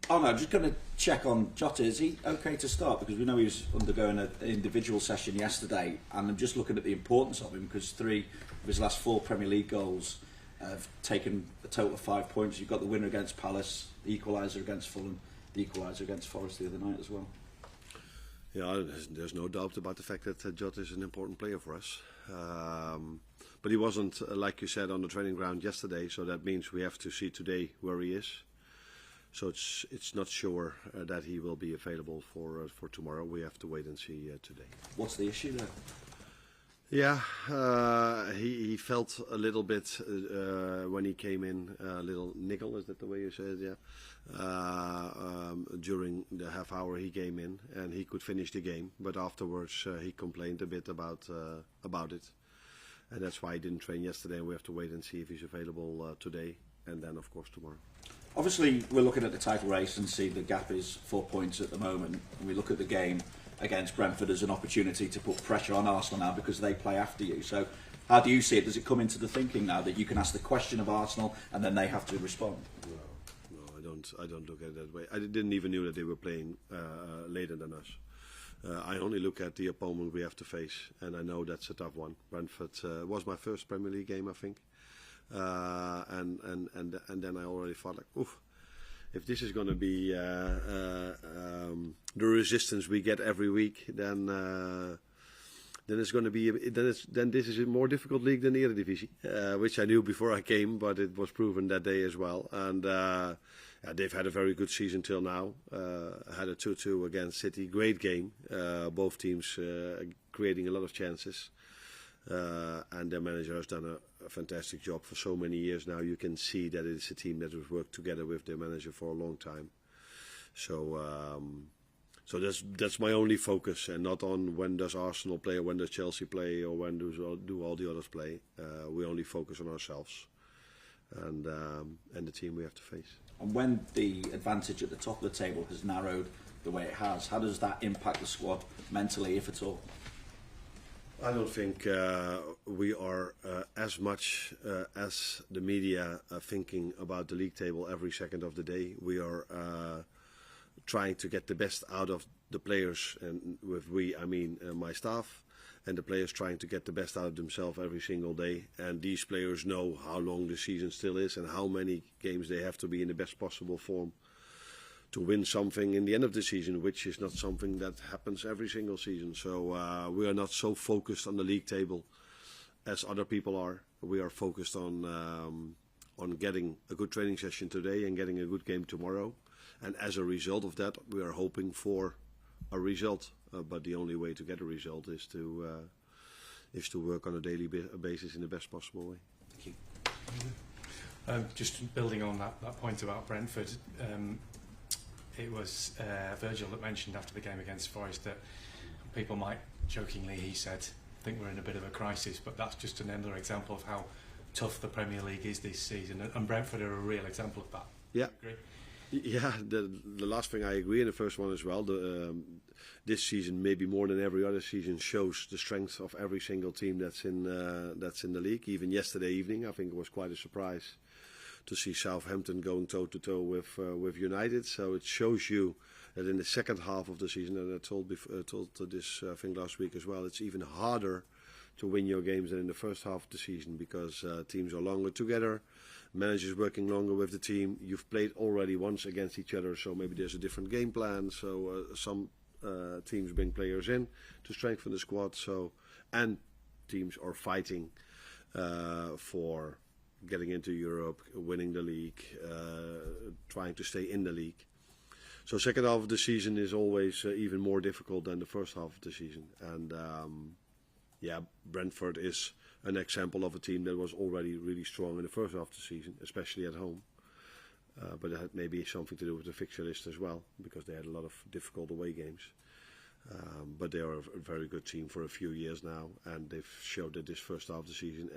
Arne, I'm just going to check on Jota. Is he okay to start? Because we know he was undergoing an individual session yesterday, and I'm just looking at the importance of him because 3 of his last 4 Premier League goals have taken a total of 5 points. You've got the winner against Palace, the equaliser against Fulham, the equaliser against Forest the other night as well. Yeah, there's no doubt about the fact that Jota is an important player for us. But he wasn't, like you said, on the training ground yesterday, so that means we have to see today where he is. So it's not sure that he will be available for tomorrow. We have to wait and see today. What's the issue there? Yeah, he felt a little bit when he came in, a little niggle, is that the way you say it? Yeah. During the half hour he came in and he could finish the game, but afterwards he complained a bit about it, and that's why he didn't train yesterday. And we have to wait and see if he's available today, and then of course tomorrow. Obviously, we're looking at the title race and see the gap is 4 points at the moment. And we look at the game against Brentford as an opportunity to put pressure on Arsenal now because they play after you. So how do you see it? Does it come into the thinking now that you can ask the question of Arsenal and then they have to respond? No, I don't look at it that way. I didn't even know that they were playing later than us. I only look at the opponent we have to face, and I know that's a tough one. Brentford was my first Premier League game, I think. And then I already thought, like, oof, if this is going to be the resistance we get every week, then it's going to be then this is a more difficult league than the Eredivisie, which I knew before I came, but it was proven that day as well. And they've had a very good season till now. Had a 2-2 against City, great game. Both teams creating a lot of chances. And their manager has done a fantastic job for so many years now. You can see that it's a team that has worked together with their manager for a long time. So that's my only focus, and not on when does Arsenal play or when does Chelsea play or when do all the others play. We only focus on ourselves and the team we have to face. And when the advantage at the top of the table has narrowed the way it has, how does that impact the squad mentally, if at all? I don't think we are as much as the media thinking about the league table every second of the day. We are trying to get the best out of the players, and with we I mean my staff, and the players trying to get the best out of themselves every single day. And these players know how long the season still is and how many games they have to be in the best possible form to win something in the end of the season, which is not something that happens every single season. So we are not so focused on the league table as other people are. We are focused on getting a good training session today and getting a good game tomorrow. And as a result of that, we are hoping for a result. But the only way to get a result is to work on a daily basis in the best possible way. Thank you. Just building on that point about Brentford, it was Virgil that mentioned after the game against Forest that people might jokingly, he said, think we're in a bit of a crisis, but that's just another example of how tough the Premier League is this season, and Brentford are a real example of that. Yeah. Yeah, the last thing I agree, and the first one as well. This season, maybe more than every other season, shows the strength of every single team that's in the league. Even yesterday evening, I think it was quite a surprise to see Southampton going toe-to-toe with United. So it shows you that in the second half of the season, and I told this thing last week as well, it's even harder to win your games than in the first half of the season, because teams are longer together, managers working longer with the team. You've played already once against each other, so maybe there's a different game plan. So some teams bring players in to strengthen the squad. And teams are fighting for getting into Europe, winning the league, trying to stay in the league. So second half of the season is always even more difficult than the first half of the season. And Brentford is an example of a team that was already really strong in the first half of the season, especially at home. But it had maybe something to do with the fixture list as well, because they had a lot of difficult away games. But they are a very good team for a few years now, and they've showed that this first half of the season,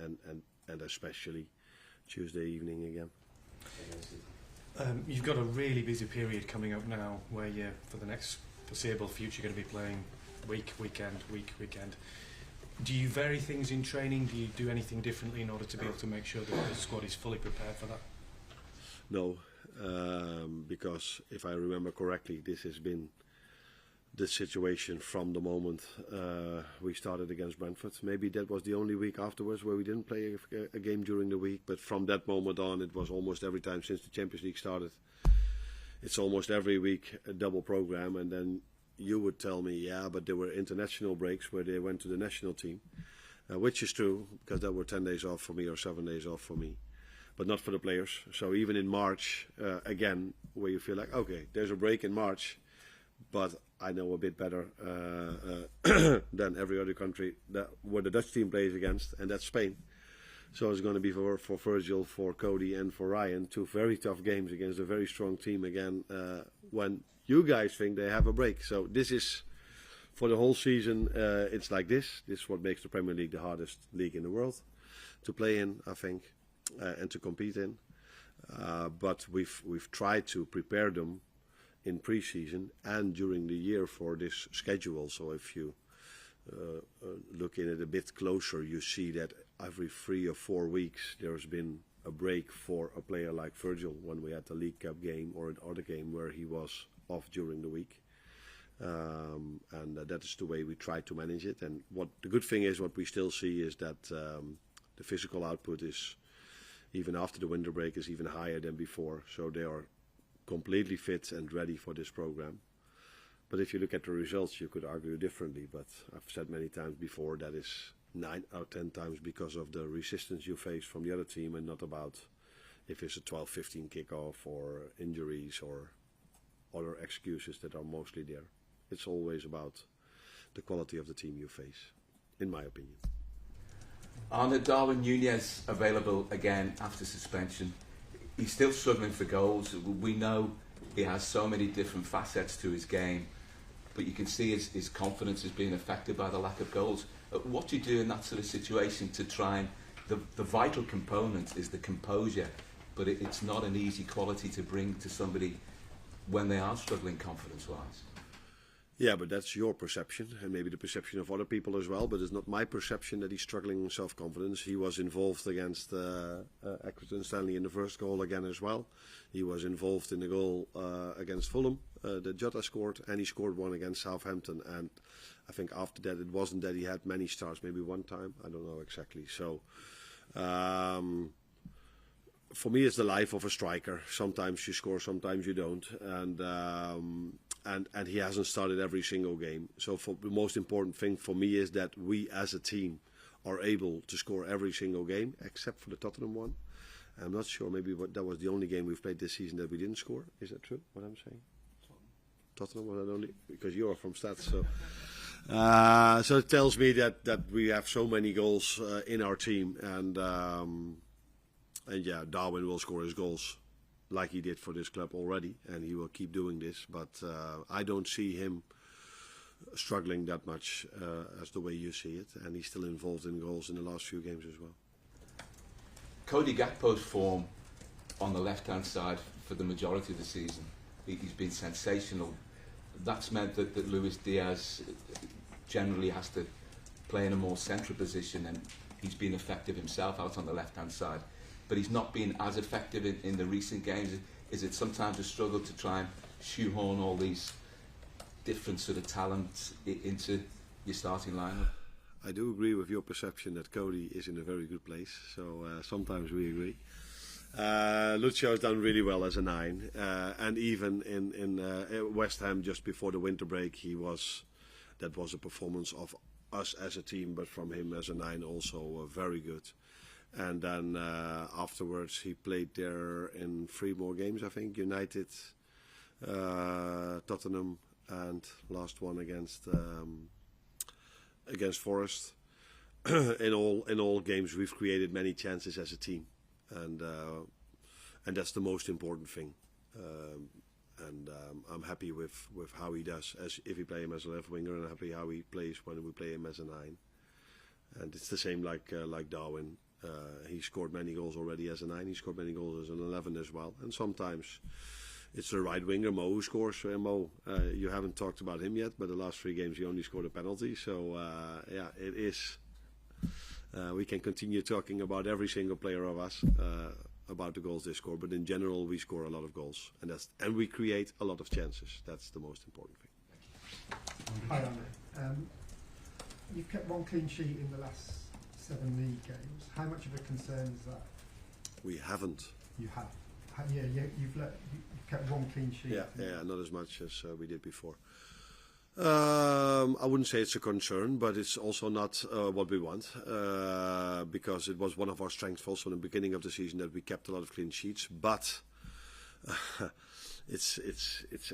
and especially Tuesday evening again. You've got a really busy period coming up now, where you're, for the next foreseeable future, going to be playing weekend. Do you vary things in training? Do you do anything differently in order to be able to make sure that the squad is fully prepared for that? No, because if I remember correctly, this has been the situation from the moment we started against Brentford. Maybe that was the only week afterwards where we didn't play a game during the week, but from that moment on, it was almost every time since the Champions League started. It's almost every week a double program, and then you would tell me, yeah, but there were international breaks where they went to the national team, which is true, because there were 10 days off for me or 7 days off for me, but not for the players. So even in March, again, where you feel like, okay, there's a break in March, but I know a bit better than every other country where the Dutch team plays against, and that's Spain. So it's going to be for Virgil, for Cody, and for Ryan, 2 very tough games against a very strong team again, when you guys think they have a break. So this is, for the whole season, it's like this. This is what makes the Premier League the hardest league in the world to play in, I think, and to compete in. But we've tried to prepare them in pre-season and during the year for this schedule. So if you look in it a bit closer, you see that every 3 or 4 weeks there's been a break for a player like Virgil when we had the League Cup game or an other game where he was off during the week. And that is the way we try to manage it. And what the good thing is, what we still see is that the physical output is, even after the winter break, is even higher than before. So they are completely fit and ready for this program. But if you look at the results, you could argue differently. But I've said many times before, that is 9 out of 10 times because of the resistance you face from the other team, and not about if it's a 12-15 kickoff or injuries or other excuses that are mostly there. It's always about the quality of the team you face, in my opinion. Arne, Darwin Nunez available again after suspension. He's still struggling for goals. We know he has so many different facets to his game, but you can see his confidence is being affected by the lack of goals. What do you do in that sort of situation to try and... The vital component is the composure, but it's not an easy quality to bring to somebody when they are struggling confidence-wise. Yeah, but that's your perception, and maybe the perception of other people as well, but it's not my perception that he's struggling in self-confidence. He was involved against Accrington Stanley in the first goal again as well. He was involved in the goal against Fulham that Jota scored, and he scored one against Southampton. And I think after that, it wasn't that he had many starts, maybe one time, I don't know exactly. So for me, it's the life of a striker. Sometimes you score, sometimes you don't, and he hasn't started every single game. So the most important thing for me is that we as a team are able to score every single game, except for the Tottenham one. I'm not sure, maybe that was the only game we've played this season that we didn't score. Is that true, what I'm saying? Tottenham was that only, because you're from Stats, so... so it tells me that we have so many goals in our team, and yeah, Darwin will score his goals like he did for this club already, and he will keep doing this. But I don't see him struggling that much as the way you see it, and he's still involved in goals in the last few games as well. Cody Gakpo's form on the left-hand side for the majority of the season, he's been sensational. That's meant that Luis Diaz generally has to play in a more central position, and he's been effective himself out on the left-hand side. But he's not been as effective in the recent games. Is it sometimes a struggle to try and shoehorn all these different sort of talents into your starting lineup? I do agree with your perception that Cody is in a very good place. So sometimes we agree. Lucio has done really well as a 9, and even in West Ham just before the winter break, that was a performance of us as a team, but from him as a 9 also very good. And then afterwards he played there in 3 more games, I think. United, Tottenham, and last one against Forest. in all games we've created many chances as a team, and that's the most important thing. I'm happy with how he does as if we play him as a left winger, and happy how he plays when we play him as a 9. And it's the same like Darwin. He scored many goals already as a 9. He scored many goals as an 11 as well. And sometimes it's the right winger, Mo, who scores. Mo, you haven't talked about him yet, but the last 3 games he only scored a penalty. So, yeah, it is. We can continue talking about every single player of us about the goals they score, but in general we score a lot of goals, and we create a lot of chances. That's the most important thing. Hi, Arne. You've kept one clean sheet in the last 7 league games. How much of a concern is that? We haven't. You have. You've kept one clean sheet. Yeah, not as much as we did before. I wouldn't say it's a concern, but it's also not what we want, because it was one of our strengths also in the beginning of the season that we kept a lot of clean sheets. But it's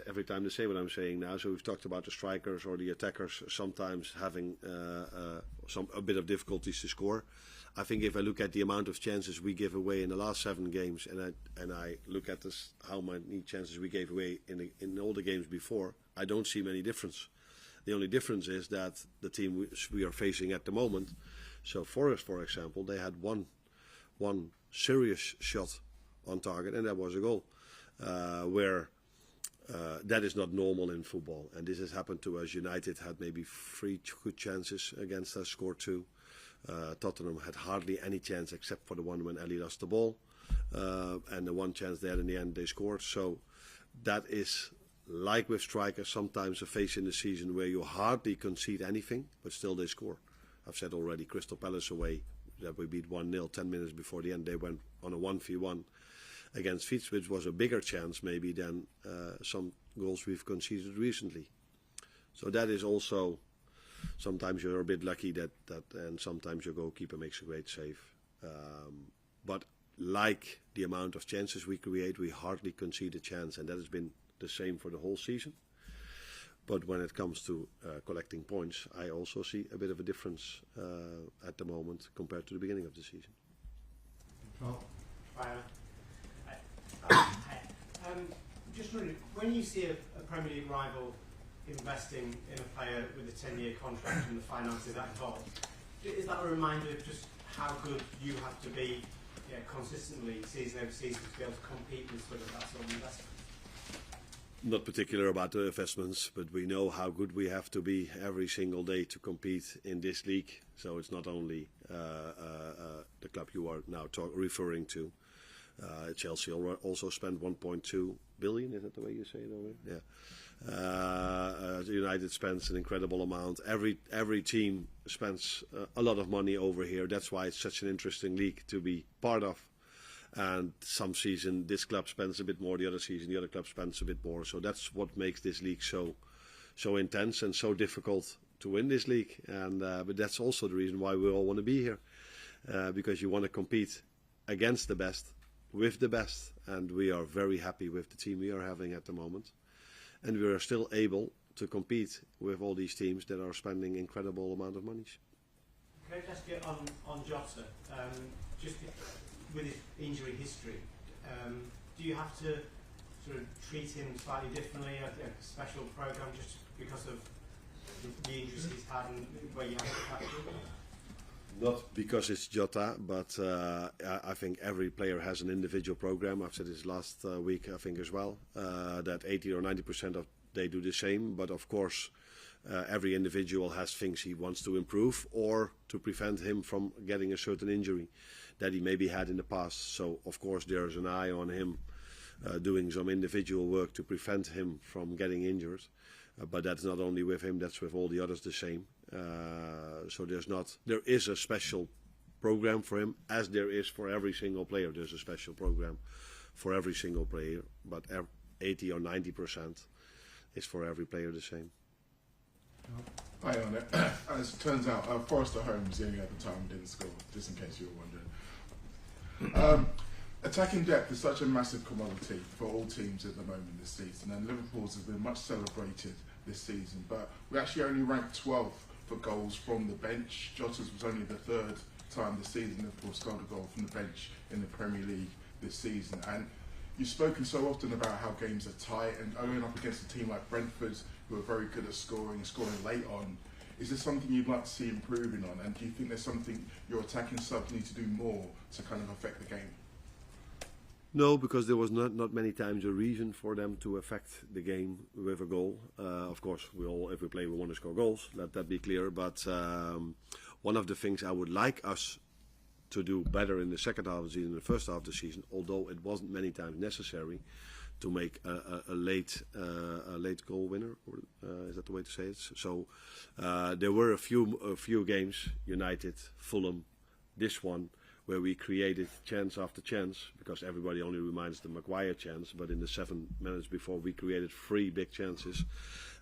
every time the same what I'm saying now. So we've talked about the strikers or the attackers sometimes having a bit of difficulties to score. I think if I look at the amount of chances we give away in the last 7 games, and I look at this, how many chances we gave away in all the games before, I don't see many difference. The only difference is that the team we are facing at the moment, so Forest, for example, they had one serious shot on target, and that was a goal. Where that is not normal in football, and this has happened to us. United had maybe 3 good chances against us, scored 2. Tottenham had hardly any chance except for the one when Ali lost the ball, and the one chance there in the end they scored. So that is like with strikers, sometimes a phase in the season where you hardly concede anything, but still they score. I've said already, Crystal Palace away, that we beat 1-0 10 minutes before the end. They went on a 1v1 against Leeds, which was a bigger chance maybe than some goals we've conceded recently. So that is also, sometimes you're a bit lucky that and sometimes your goalkeeper makes a great save. But like the amount of chances we create, we hardly concede a chance, and that has been the same for the whole season. But when it comes to collecting points, I also see a bit of a difference at the moment compared to the beginning of the season. Well, just wondering, when you see a Premier League rival investing in a player with a 10-year contract and the finances that involved, is that a reminder of just how good you have to be consistently, season over season, to be able to compete with sort of that sort of investment? Not particular about the investments, but we know how good we have to be every single day to compete in this league. So it's not only the club you are now referring to. Chelsea also spent 1.2 billion, is that the way you say it over? Yeah. United spends an incredible amount. Every team spends a lot of money over here. That's why it's such an interesting league to be part of. And some season this club spends a bit more, the other season the other club spends a bit more. So that's what makes this league so intense and so difficult to win this league. And but that's also the reason why we all want to be here, because you want to compete against the best, with the best, and we are very happy with the team we are having at the moment, and we are still able to compete with all these teams that are spending incredible amount of money. Can I just get on Jota? Just with his injury history, do you have to sort of treat him slightly differently, a special program just because of the injuries he's had and where you have to catch him? Not because it's Jota, but I think every player has an individual program. I've said this last week, I think as well, that 80 or 90% of they do the same. But of course, every individual has things he wants to improve or to prevent him from getting a certain injury that he maybe had in the past. So of course there's an eye on him doing some individual work to prevent him from getting injured. But that's not only with him, that's with all the others the same. So there is a special program for him, as there is for every single player. There's a special program for every single player, but 80 or 90% is for every player the same. Hi, Arne. As it turns out, Forest at home was the only other time we didn't score, just in case you were wondering. Attacking depth is such a massive commodity for all teams at the moment this season, and Liverpool's has been much celebrated this season, but we actually only ranked 12th for goals from the bench. Jota's was only the 3rd time this season Liverpool scored a goal from the bench in the Premier League this season. And you've spoken so often about how games are tight, and going up against a team like Brentford, who are very good at scoring late on. Is there something you'd like to see improving on, and do you think there's something your attacking subs need to do more to kind of affect the game? No, because there was not many times a reason for them to affect the game with a goal. Of course, every player we want to score goals, let that be clear. But one of the things I would like us to do better in the second half of the season than the first half of the season, although it wasn't many times necessary to make a late goal winner. Or, is that the way to say it? So there were a few games, United, Fulham, this one, where we created chance after chance, because everybody only reminds the Maguire chance, but in the 7 minutes before we created 3 big chances.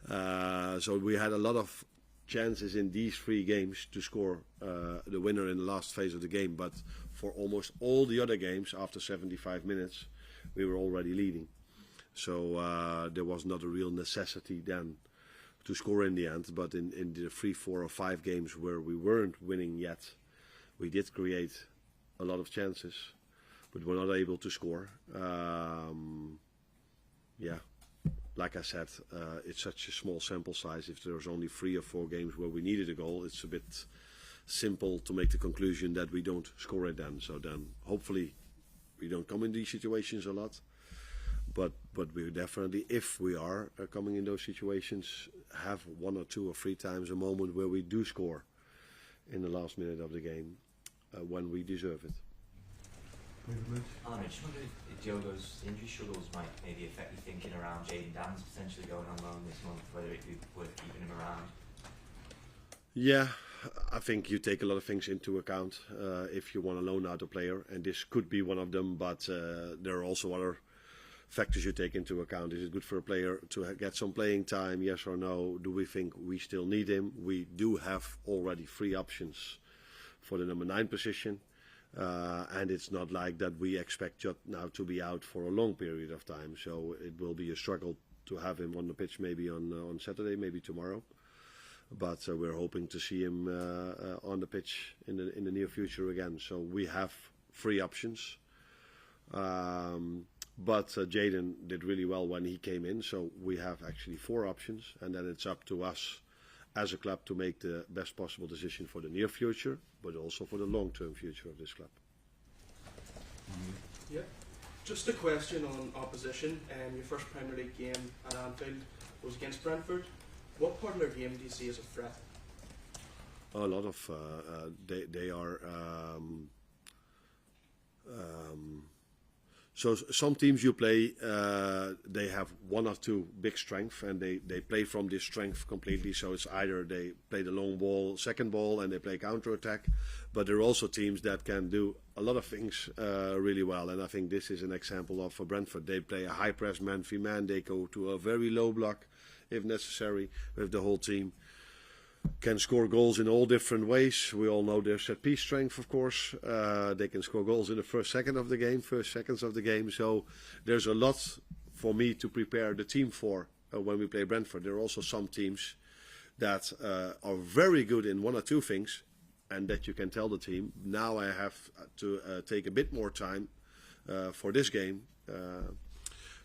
So we had a lot of chances in these 3 games to score the winner in the last phase of the game, but for almost all the other games, after 75 minutes, we were already leading. So there was not a real necessity then to score in the end, but in the 3, 4 or 5 games where we weren't winning yet, we did create a lot of chances, but we're not able to score. Yeah, like I said, it's such a small sample size. If there's only 3 or 4 games where we needed a goal, it's a bit simple to make the conclusion that we don't score it then. So then hopefully we don't come in these situations a lot. But we definitely, if we are coming in those situations, have 1 or 2 or 3 times a moment where we do score in the last minute of the game when we deserve it. Arne, I just wonder if Diogo's injury struggles might maybe affect your thinking around Jayden Danns potentially going on loan this month, whether it be worth keeping him around. Yeah, I think you take a lot of things into account if you want to loan out a player, and this could be one of them, but there are also other factors you take into account. Is it good for a player to get some playing time, yes or no? Do we think we still need him? We do have already 3 options for the number 9 position, and it's not like that we expect Jota now to be out for a long period of time, so it will be a struggle to have him on the pitch maybe on Saturday, maybe tomorrow, but we're hoping to see him on the pitch in the near future again. So we have 3 options. But Jayden did really well when he came in, so we have actually 4 options, and then it's up to us as a club to make the best possible decision for the near future, but also for the long-term future of this club. Yeah, just a question on opposition. Your first Premier League game at Anfield was against Brentford. What part of their game do you see as a threat? A lot of they are. So some teams you play, they have 1 or 2 big strengths, and they play from this strength completely. So it's either they play the long ball, second ball, and they play counter-attack. But there are also teams that can do a lot of things really well. And I think this is an example of Brentford. They play a high press man-v-man. They go to a very low block if necessary with the whole team. Can score goals in all different ways. We all know their set-piece strength, of course. They can score goals in the first seconds of the game. So there's a lot for me to prepare the team for when we play Brentford. There are also some teams that are very good in 1 or 2 things, and that you can tell the team, now I have to take a bit more time for this game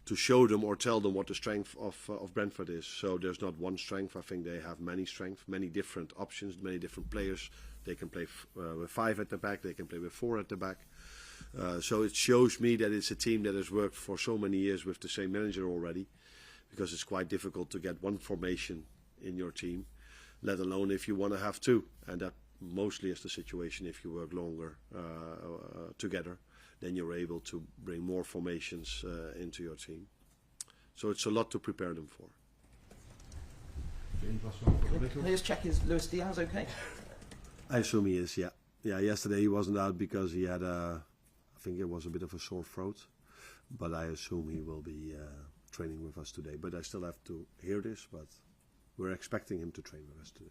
to show them or tell them what the strength of Brentford is. So there's not one strength. I think they have many strengths, many different options, many different players. They can play with 5 at the back. They can play with 4 at the back. So it shows me that it's a team that has worked for so many years with the same manager already, because it's quite difficult to get one formation in your team, let alone if you want to have 2. And that mostly is the situation if you work longer together. Then you're able to bring more formations into your team. So it's a lot to prepare them for. Can I just check, is Luis Diaz okay? I assume he is, yeah. Yeah, yesterday he wasn't out because he had I think it was a bit of a sore throat. But I assume he will be training with us today. But I still have to hear this, but we're expecting him to train with us today.